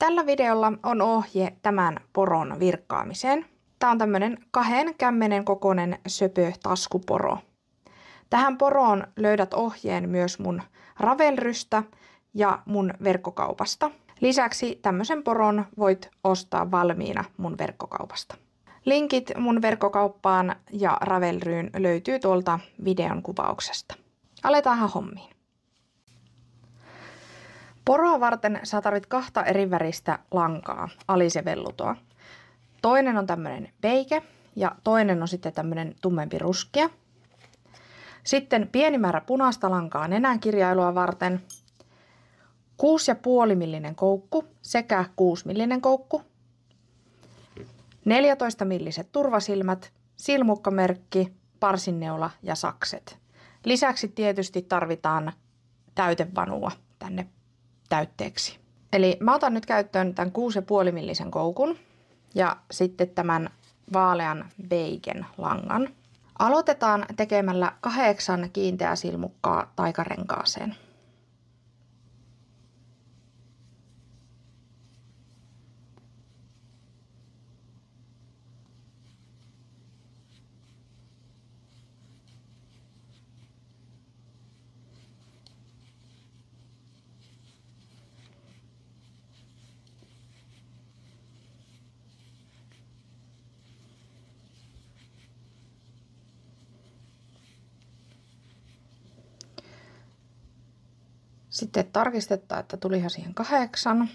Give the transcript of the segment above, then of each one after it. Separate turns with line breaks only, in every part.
Tällä videolla on ohje tämän poron virkkaamiseen. Tämä on tämmöinen 2 kämmenen kokoinen söpö taskuporo. Tähän poroon löydät ohjeen myös mun Ravelrystä ja mun verkkokaupasta. Lisäksi tämmöisen poron voit ostaa valmiina mun verkkokaupasta. Linkit mun verkkokauppaan ja Ravelryyn löytyy tuolta videon kuvauksesta. Aletaanhan hommiin. Poroa varten sä tarvit 2 eri väristä lankaa, alisevellutoa. Toinen on tämmönen peike ja toinen on sitten tämmönen tummempi ruskea. Sitten pieni määrä punaista lankaa nenänkirjailua varten. 6,5 millinen koukku sekä 6 millinen koukku. 14 milliset turvasilmät, silmukkamerkki, parsinneula ja sakset. Lisäksi tietysti tarvitaan täytevanua tänne täytteeksi. Eli mä otan nyt käyttöön tämän 6,5 millisen koukun ja sitten tämän vaalean beigen langan. Aloitetaan tekemällä 8 kiinteää silmukkaa taikarenkaaseen. Sitten tarkistetaan, että tulihan siihen 8.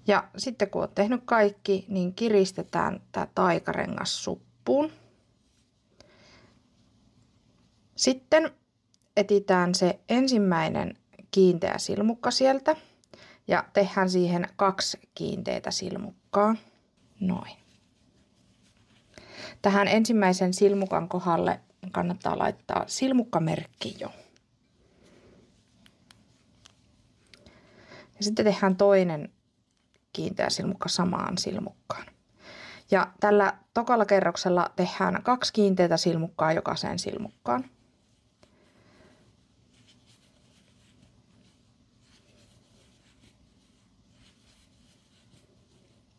Ja sitten kun olet tehnyt kaikki, niin kiristetään tämä taikarengas suppuun. Sitten etsitään se ensimmäinen kiinteä silmukka sieltä ja tehdään siihen 2 kiinteitä silmukkaa. Noin. Tähän ensimmäisen silmukan kohdalle kannattaa laittaa silmukkamerkki jo. Ja sitten tehdään toinen kiinteä silmukka samaan silmukkaan. Ja tällä tokalla kerroksella tehdään 2 kiinteitä silmukkaa jokaiseen silmukkaan.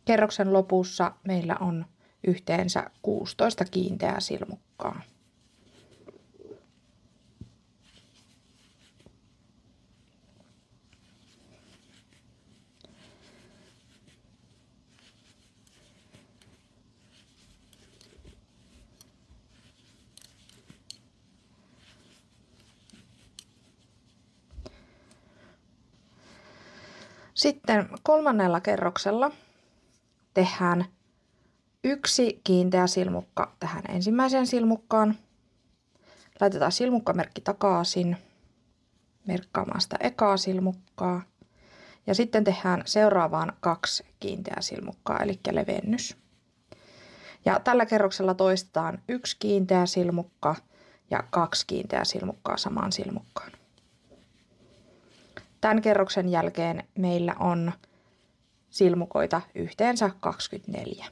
Kerroksen lopussa meillä on yhteensä 16 kiinteää silmukkaa. Sitten 3. kerroksella tehdään 1 kiinteä silmukka tähän ensimmäiseen silmukkaan. Laitetaan silmukkamerkki takaisin merkkaamaan sitä ekaa silmukkaa. Ja sitten tehdään seuraavaan 2 kiinteää silmukkaa, eli levennys. Ja tällä kerroksella toistetaan 1 kiinteä silmukka ja 2 kiinteää silmukkaa samaan silmukkaan. Tämän kerroksen jälkeen meillä on silmukoita yhteensä 24.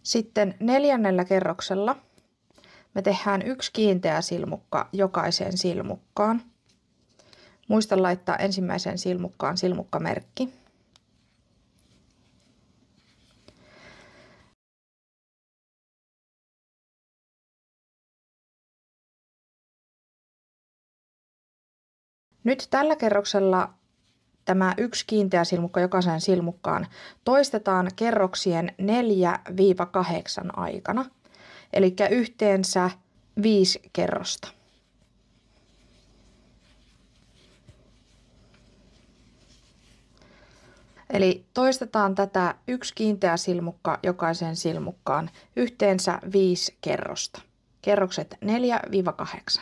Sitten 4. kerroksella me tehdään 1 kiinteä silmukka jokaiseen silmukkaan. Muista laittaa ensimmäiseen silmukkaan silmukkamerkki. Nyt tällä kerroksella tämä 1 kiinteä silmukka jokaiseen silmukkaan toistetaan kerroksien 4-8 aikana. Eli yhteensä 5 kerrosta. Eli toistetaan tätä 1 kiinteä silmukka jokaiseen silmukkaan yhteensä 5 kerrosta. Kerrokset 4-8.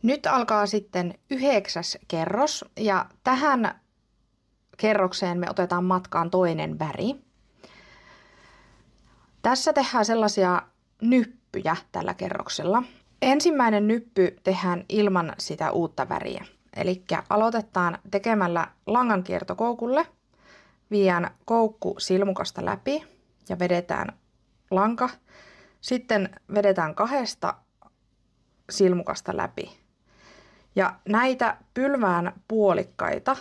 Nyt alkaa sitten 9. kerros ja tähän kerrokseen me otetaan matkaan toinen väri. Tässä tehdään sellaisia nyppyjä tällä kerroksella. Ensimmäinen nyppy tehdään ilman sitä uutta väriä. Eli aloitetaan tekemällä langankierto koukulle. Vien koukku silmukasta läpi ja vedetään lanka. Sitten vedetään 2 silmukasta läpi. Ja näitä pylvään puolikkaita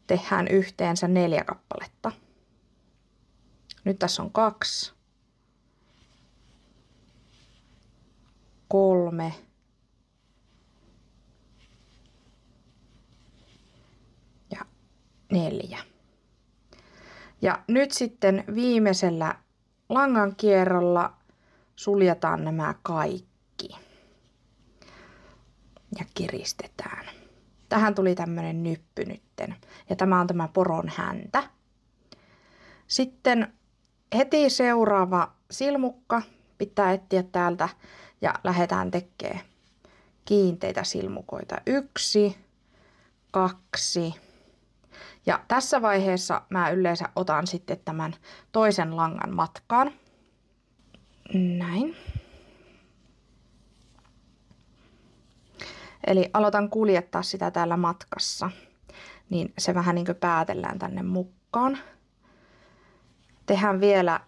tehdään yhteensä 4 kappaletta. Nyt tässä on 2, 3, ja 4. Ja nyt sitten viimeisellä langan kierrolla suljetaan nämä kaikki ja kiristetään. Tähän tuli tämmönen nyppy nytten ja tämä on tämä poron häntä. Sitten heti seuraava silmukka pitää etsiä täältä ja lähdetään tekemään kiinteitä silmukoita. 1, 2. Ja tässä vaiheessa mä yleensä otan sitten tämän toisen langan matkaan. Näin. Eli aloitan kuljettaa sitä täällä matkassa, niin se vähän niin kuin päätellään tänne mukaan. Tehdään vielä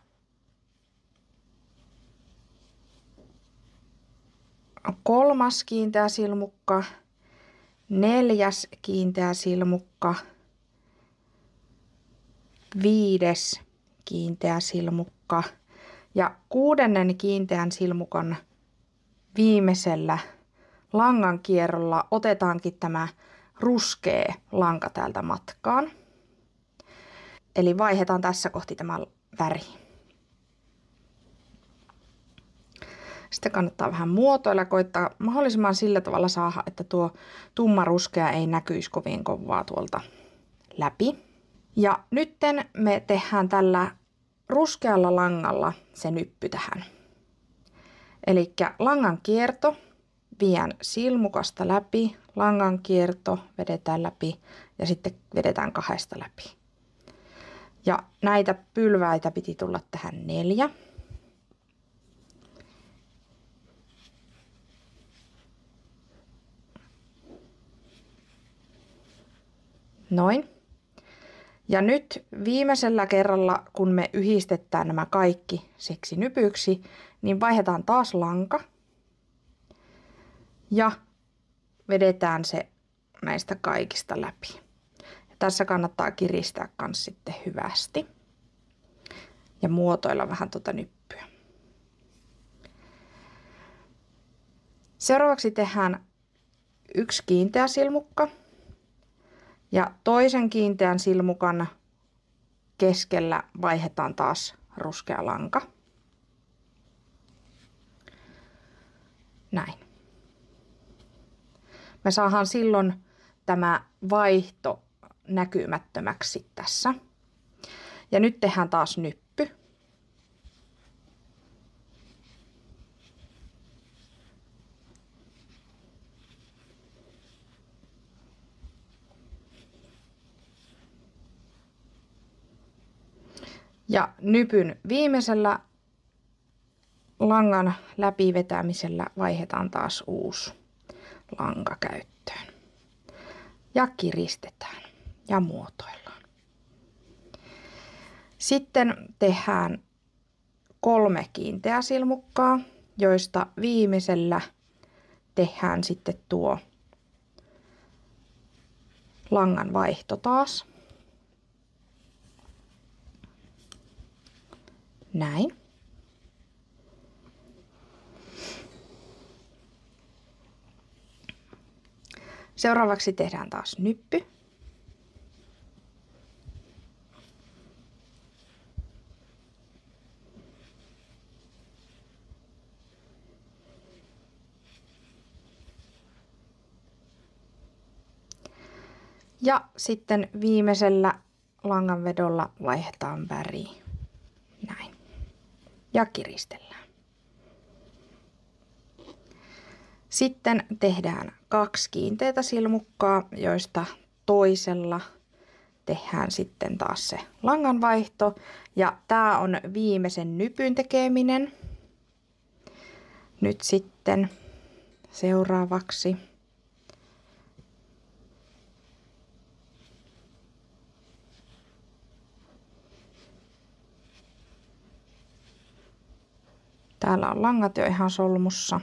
kolmas kiinteä silmukka, 4. kiinteä silmukka, 5. kiinteä silmukka ja 6. kiinteän silmukan viimeisellä langan kierrolla otetaankin tämä ruskea lanka täältä matkaan. Eli vaihdetaan tässä kohti tämä väri. Sitten kannattaa vähän muotoilla, koittaa mahdollisimman sillä tavalla saada, että tuo tumma ruskea ei näkyisi kovin kovaa tuolta läpi. Ja nytten me tehdään tällä ruskealla langalla se nyppy tähän. Eli langan kierto, vien silmukasta läpi, langan kierto, vedetään läpi ja sitten vedetään 2 läpi. Ja näitä pylväitä piti tulla tähän 4. Noin. Ja nyt viimeisellä kerralla, kun me yhdistetään nämä kaikki siksi nypyksi, niin vaihdetaan taas lanka. Ja vedetään se näistä kaikista läpi. Ja tässä kannattaa kiristää kans sitten hyvästi. Ja muotoilla vähän tuota nyppyä. Seuraavaksi tehdään 1 kiinteä silmukka. Ja toisen kiinteän silmukan keskellä vaihdetaan taas ruskea lanka. Näin. Me saadaan silloin tämä vaihto näkymättömäksi tässä. Ja nyt tehdään taas nyppy. Ja nypyn viimeisellä langan läpi vetämisellä vaihdetaan taas uusi lanka käyttöön. Ja kiristetään ja muotoillaan. Sitten tehdään 3 kiinteää silmukkaa, joista viimeisellä tehdään sitten tuo langan vaihto taas. Näin. Seuraavaksi tehdään taas nyppy. Ja sitten viimeisellä langanvedolla vaihdetaan väri. Näin. Ja kiristellään. Sitten tehdään 2 kiinteätä silmukkaa, joista toisella tehdään sitten taas se langanvaihto. Ja tää on viimeisen nypyn tekeminen. Nyt sitten seuraavaksi Täällä on langat jo ihan solmussa.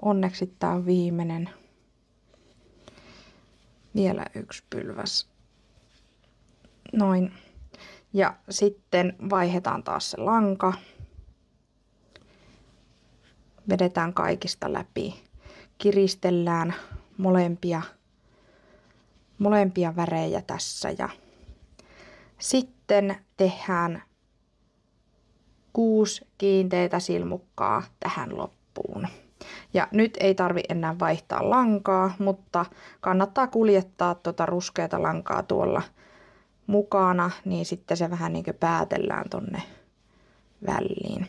Onneksi tää on viimeinen. Vielä yksi pylväs. Noin. Ja sitten vaihdetaan taas se lanka. Vedetään kaikista läpi. Kiristellään molempia värejä tässä. Ja sitten tehdään 6 kiinteitä silmukkaa tähän loppuun. Ja nyt ei tarvi enää vaihtaa lankaa, mutta kannattaa kuljettaa tuota ruskeata lankaa tuolla mukana, niin sitten se vähän niin kuin päätellään tonne väliin.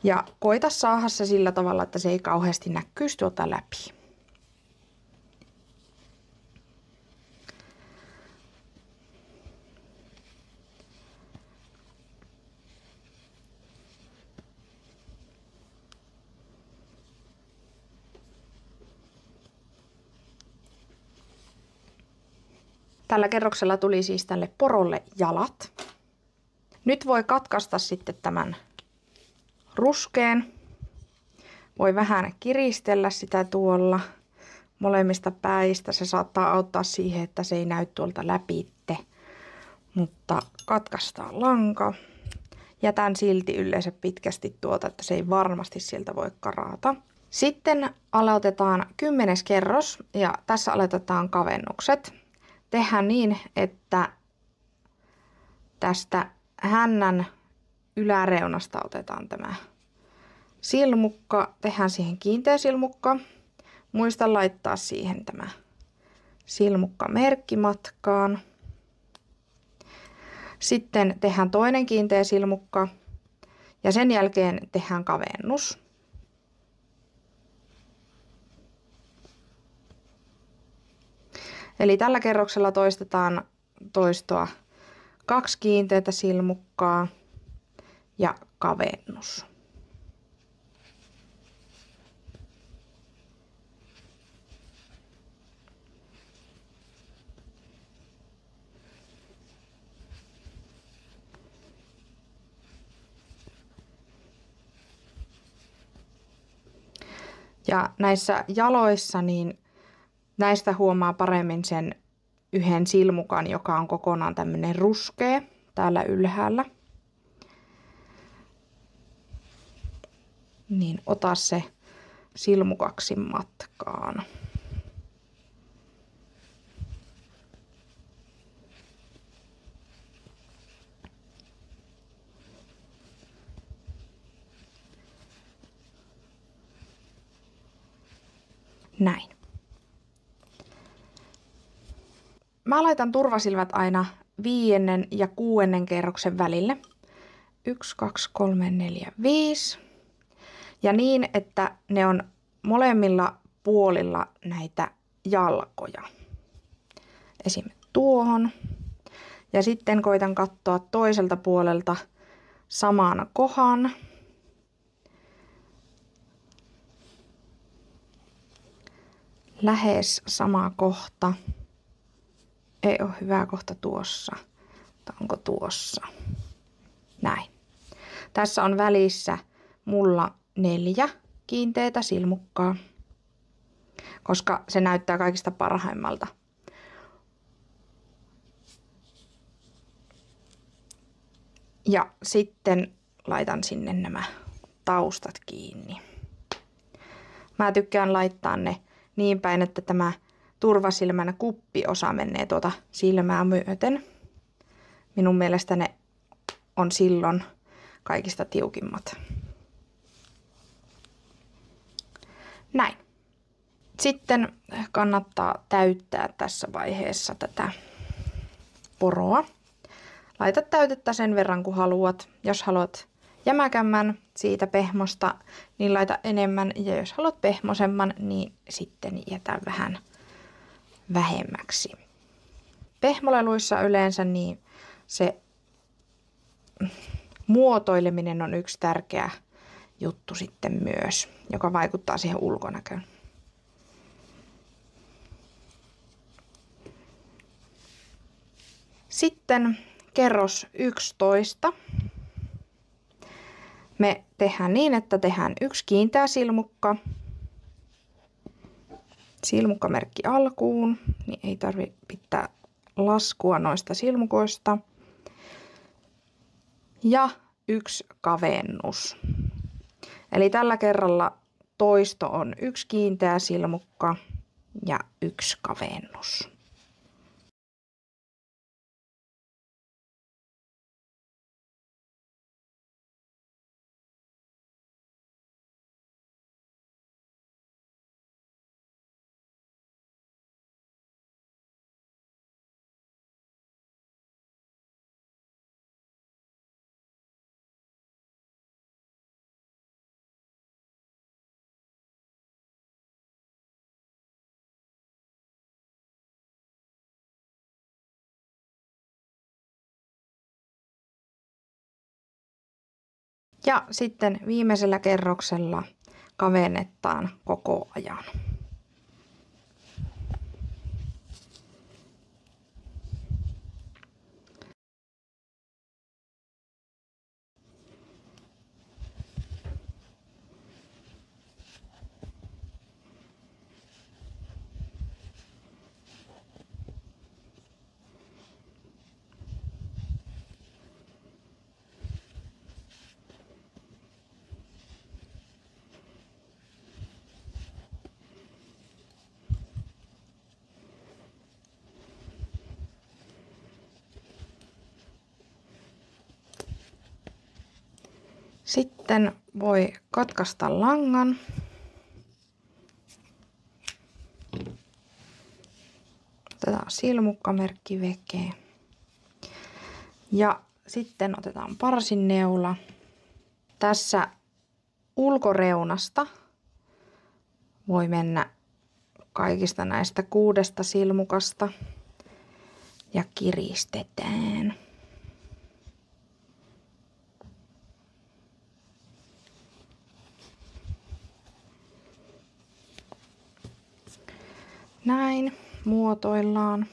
Ja koita saada se sillä tavalla, että se ei kauheasti näkyisi tuota läpi. Tällä kerroksella tuli siis tälle porolle jalat. Nyt voi katkaista sitten tämän ruskeen. Voi vähän kiristellä sitä tuolla molemmista päistä. Se saattaa auttaa siihen, että se ei näy tuolta läpitte. Mutta katkaistaan lanka. Jätän silti yleensä pitkästi tuota, että se ei varmasti sieltä voi karata. Sitten aloitetaan 10. kerros ja tässä aloitetaan kavennukset. Tehdään niin, että tästä hännän yläreunasta otetaan tämä silmukka. Tehdään siihen kiinteä silmukka. Muista laittaa siihen tämä silmukka merkkimatkaan. Sitten tehdään toinen kiinteä silmukka ja sen jälkeen tehdään kavennus. Eli tällä kerroksella toistetaan toistoa 2 kiinteätä silmukkaa ja kavennus. Ja näissä jaloissa niin näistä huomaa paremmin sen yhden silmukan, joka on kokonaan tämmöinen ruskea täällä ylhäällä. Niin ota se silmukaksi matkaan. Näin. Mä laitan turvasilmät aina 5. ja 6. kerroksen välille. 1, 2, 3, 4, 5. Ja niin, että ne on molemmilla puolilla näitä jalkoja. Esim. Tuohon. Ja sitten koitan katsoa toiselta puolelta saman kohan. Lähes sama kohta. Ei ole hyvä kohta tuossa. Tai onko tuossa? Näin. Tässä on välissä mulla 4 kiinteitä silmukkaa, koska se näyttää kaikista parhaimmalta. Ja sitten laitan sinne nämä taustat kiinni. Mä tykkään laittaa ne niin päin, että tämä turvasilmän kuppiosa menee tuota silmää myöten. Minun mielestä ne on silloin kaikista tiukimmat. Näin. Sitten kannattaa täyttää tässä vaiheessa tätä poroa. Laita täytettä sen verran kuin haluat. Jos haluat jämäkämmän siitä pehmosta, niin laita enemmän. Ja jos haluat pehmosemman, niin sitten jätä vähän vähemmäksi. Pehmoleluissa yleensä niin se muotoileminen on yksi tärkeä juttu sitten myös, joka vaikuttaa siihen ulkonäköön. Sitten kerros 11. Me tehdään niin, että tehdään yksi kiinteä silmukka. Silmukkamerkki alkuun, niin ei tarvitse pitää laskua noista silmukoista. Ja yksi kavennus. Eli tällä kerralla toisto on yksi kiinteä silmukka ja yksi kavennus. Ja sitten viimeisellä kerroksella kavennetaan koko ajan. Sitten voi katkaista langan. Otetaan silmukkamerkki veke. Ja sitten otetaan parsinneula. Tässä ulkoreunasta voi mennä kaikista näistä 6 silmukasta ja kiristetään. Näin muotoillaan.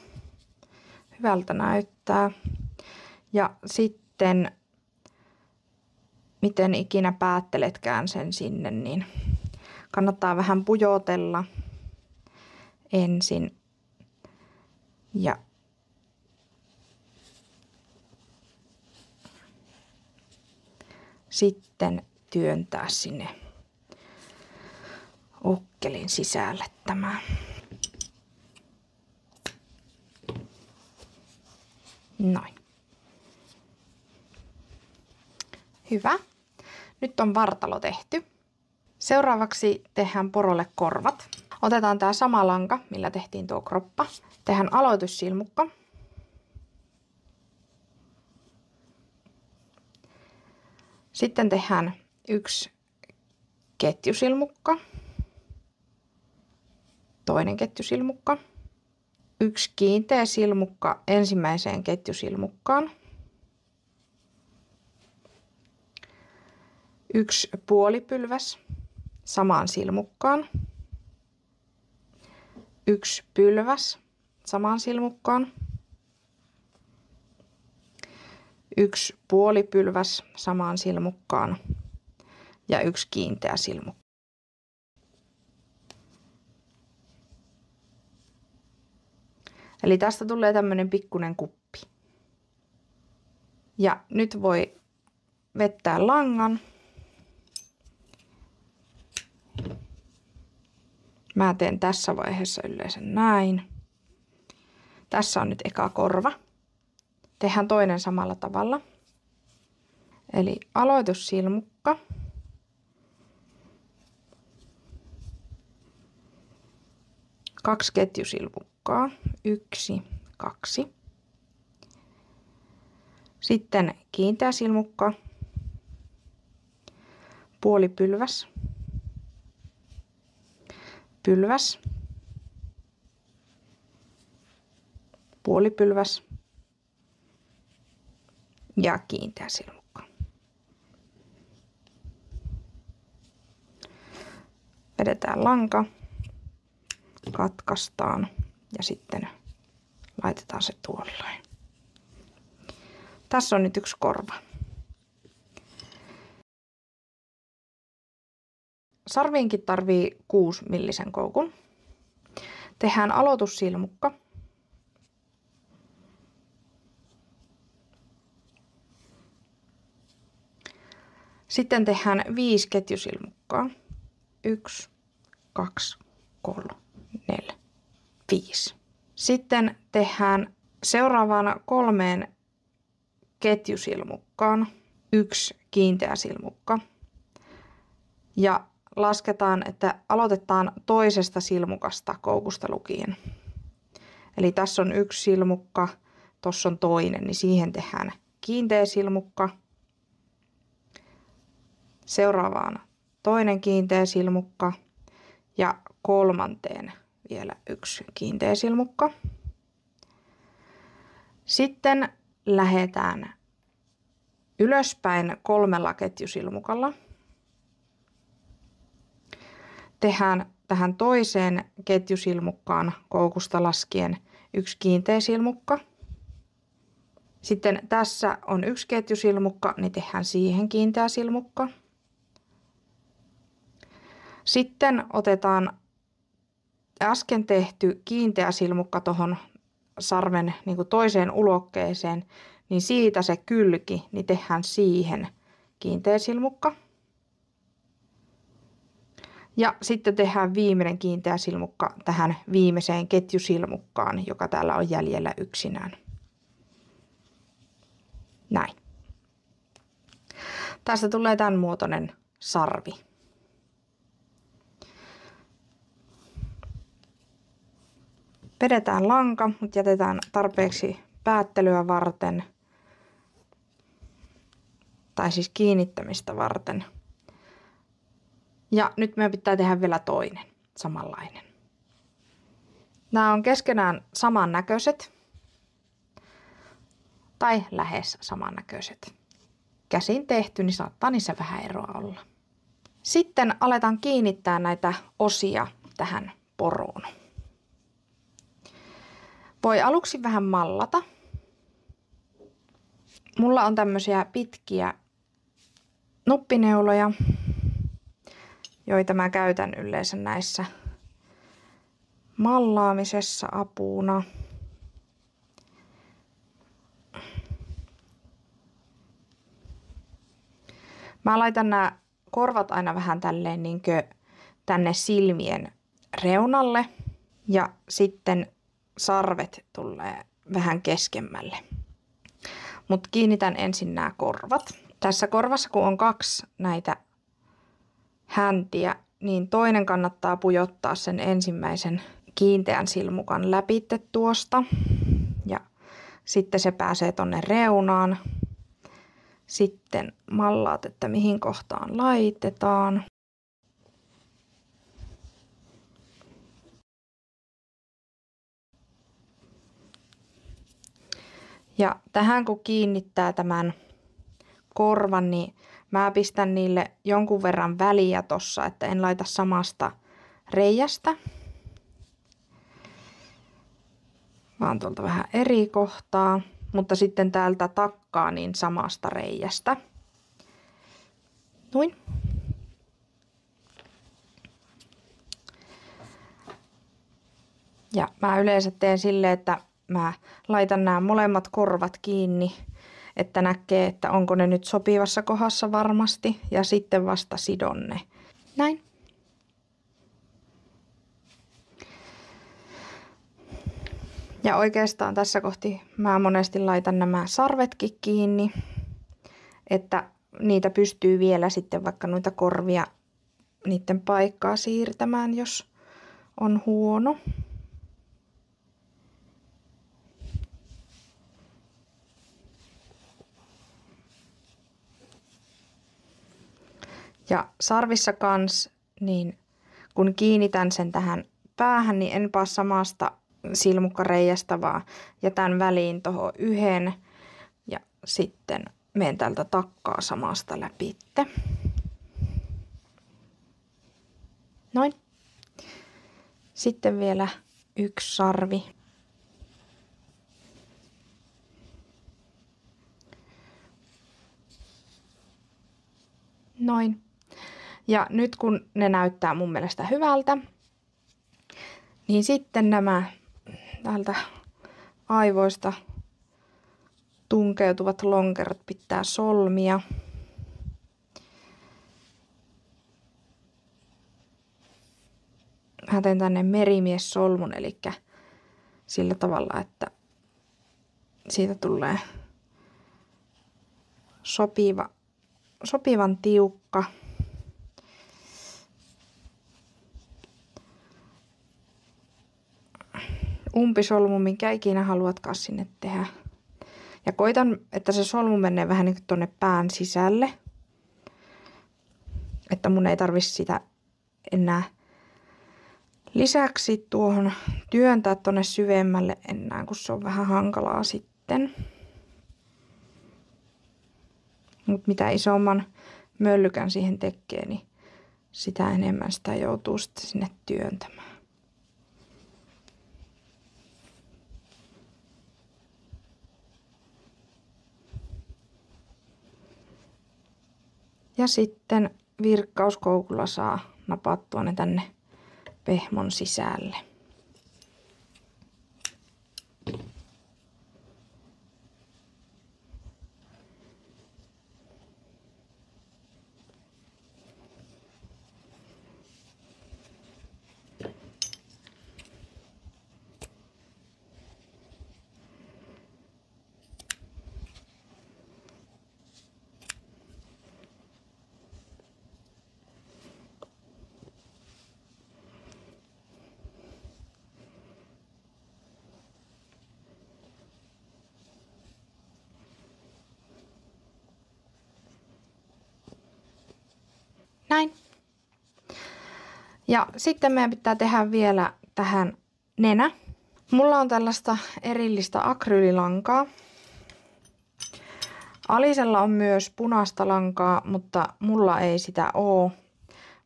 Hyvältä näyttää. Ja sitten, miten ikinä päätteletkään sen sinne, niin kannattaa vähän pujotella ensin. Ja sitten työntää sinne okkelin sisälle tämä. Noin. Hyvä. Nyt on vartalo tehty. Seuraavaksi tehdään porolle korvat. Otetaan tämä sama lanka, millä tehtiin tuo kroppa. Tehdään aloitussilmukka. Sitten tehdään yksi ketjusilmukka. Toinen ketjusilmukka. Yksi kiinteä silmukka ensimmäiseen ketjusilmukkaan. Yksi puolipylväs samaan silmukkaan. Yksi pylväs samaan silmukkaan. Yksi puolipylväs samaan silmukkaan ja yksi kiinteä silmukka. Eli tästä tulee tämmönen pikkunen kuppi. Ja nyt voi vettää langan. Mä teen tässä vaiheessa yleensä näin. Tässä on nyt eka korva. Tehdään toinen samalla tavalla. Eli aloitussilmukka. Kaksi ketjusilmukkaa. 1, 2. Sitten kiinteä silmukka. Puolipylväs. Pylväs. Puolipylväs. Ja kiinteä silmukka. Vedetään lanka, katkaistaan ja sitten laitetaan se tuollain. Tässä on nyt yksi korva. sarviinkin tarvii 6 millisen koukun. Tehdään aloitussilmukka. Sitten tehdään 5 ketjusilmukkaa. 1, 2, 3, 4, 5. Sitten tehdään seuraavaan 3 ketjusilmukkaan 1 kiinteä silmukka. Ja lasketaan, että aloitetaan toisesta silmukasta koukusta lukien. Eli tässä on 1 silmukka, tuossa on toinen, niin siihen tehdään kiinteä silmukka. Seuraavaan toinen kiinteä silmukka ja kolmanteen vielä 1 kiinteä silmukka. Sitten lähdetään ylöspäin 3 ketjusilmukalla. Tehdään tähän toiseen ketjusilmukkaan koukusta laskien 1 kiinteä silmukka. Sitten tässä on 1 ketjusilmukka, niin tehdään siihen kiinteä silmukka. Sitten otetaan äsken tehty kiinteä silmukka tuohon sarven niin kuin toiseen ulokkeeseen, niin siitä se kylki, niin tehdään siihen kiinteä silmukka. Ja sitten tehdään viimeinen kiinteä silmukka tähän viimeiseen ketjusilmukkaan, joka täällä on jäljellä yksinään. Näin. Tästä tulee tämän muotoinen sarvi. Vedetään lanka, mutta jätetään tarpeeksi päättelyä varten, tai siis kiinnittämistä varten. Ja nyt meidän pitää tehdä vielä toinen, samanlainen. Nämä on keskenään samannäköiset, tai lähes samannäköiset. Käsin tehty, niin saattaa niissä vähän eroa olla. Sitten aletaan kiinnittää näitä osia tähän poroon. Voi aluksi vähän mallata. Mulla on tämmöisiä pitkiä nuppineuloja, joita mä käytän yleensä näissä mallaamisessa apuna. Mä laitan nämä korvat aina vähän tälleen niinkö tänne silmien reunalle ja sitten sarvet tulee vähän keskemmälle. Mutta kiinnitän ensin nämä korvat. Tässä korvassa kun on 2 näitä häntiä, niin toinen kannattaa pujottaa sen ensimmäisen kiinteän silmukan läpitte tuosta. Ja sitten se pääsee tonne reunaan. Sitten mallaat, että mihin kohtaan laitetaan. Ja tähän kun kiinnittää tämän korvan, niin mä pistän niille jonkun verran väliä tossa, että en laita samasta reiästä, vaan tuolta vähän eri kohtaa, mutta sitten täältä takkaa niin samasta reiästä. Noin. Ja mä yleensä teen silleen, että mä laitan nämä molemmat korvat kiinni, että näkee, että onko ne nyt sopivassa kohdassa varmasti, ja sitten vasta sidon ne. Näin. Ja oikeastaan tässä kohti mä monesti laitan nämä sarvetkin kiinni, että niitä pystyy vielä sitten vaikka noita korvia niiden paikkaa siirtämään, jos on huono. Ja sarvissa kans, niin kun kiinnitän sen tähän päähän, niin en paa samasta silmukkareiästä, vaan jätän väliin tuohon yhden ja sitten menen täältä takkaa samasta läpitte. Noin. Sitten vielä 1 sarvi. Noin. Ja nyt kun ne näyttää mun mielestä hyvältä, niin sitten nämä täältä aivoista tunkeutuvat lonkerot pitää solmia. Mä teen tänne merimies-solmun, eli sillä tavalla, että siitä tulee sopivan tiukka. Umpisolmu, minkä ikinä haluatkaan sinne tehdä. Ja koitan, että se solmu menee vähän niin kuin tuonne pään sisälle. Että mun ei tarvitse sitä enää lisäksi tuohon työntää tuonne syvemmälle enää, kun se on vähän hankalaa sitten. Mutta mitä isomman möllykän siihen tekee, niin sitä enemmän sitä joutuu sitten sinne työntämään. Ja sitten virkkauskoukulla saa napattua ne tänne pehmon sisälle. Näin. Ja sitten meidän pitää tehdä vielä tähän nenä. Mulla on tällaista erillistä akryylilankaa. Alisella on myös punaista lankaa, mutta mulla ei sitä oo.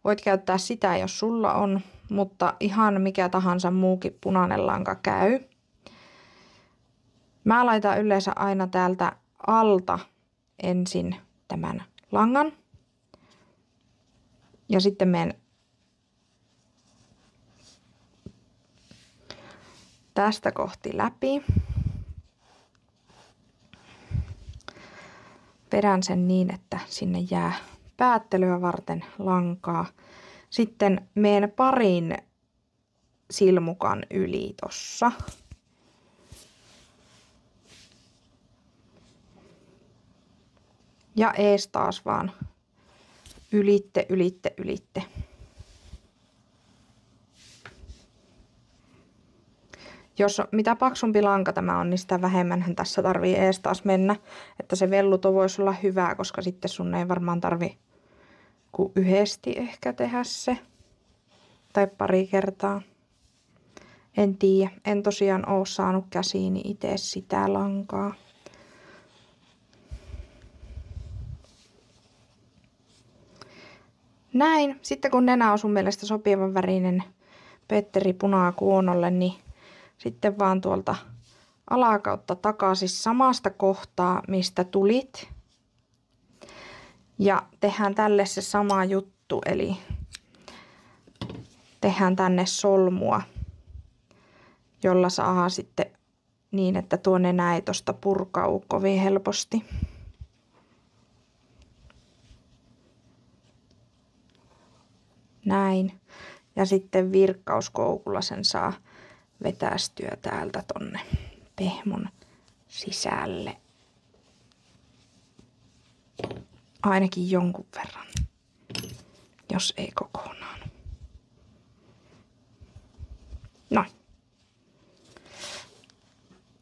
Voit käyttää sitä, jos sulla on, mutta ihan mikä tahansa muukin punainen lanka käy. Mä laitan yleensä aina täältä alta ensin tämän langan. Ja sitten menen tästä kohti läpi. Vedän sen niin, että sinne jää päättelyä varten lankaa. Sitten menen parin silmukan yli tossa. Ja ees taas vaan ylitte. Jos mitä paksumpi lanka tämä on, niin sitä vähemmän tässä tarvii ees taas mennä. Että se velluto voisi olla hyvää, koska sitten sun ei varmaan tarvi kuin yhdesti ehkä tehdä se. Tai pari kertaa. En tiedä. En tosiaan ole saanut käsiini itse sitä lankaa. Näin. Sitten kun nenä on sun mielestä sopivan värinen Petteri punaa kuonolle, niin sitten vaan tuolta alakautta takaisin samasta kohtaa, mistä tulit. Ja tehdään tälle se sama juttu, eli tehdään tänne solmua, jolla saa sitten niin, että tuo nenä ei tosta purkaudu kovin helposti. Näin. Ja sitten virkkauskoukulla sen saa vetästyä täältä tonne pehmon sisälle. Ainakin jonkun verran, jos ei kokonaan. Noin.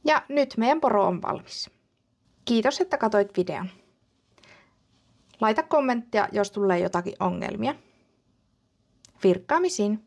Ja nyt meidän poro on valmis. Kiitos, että katsoit videon. Laita kommenttia, jos tulee jotakin ongelmia. Virkkaamisiin!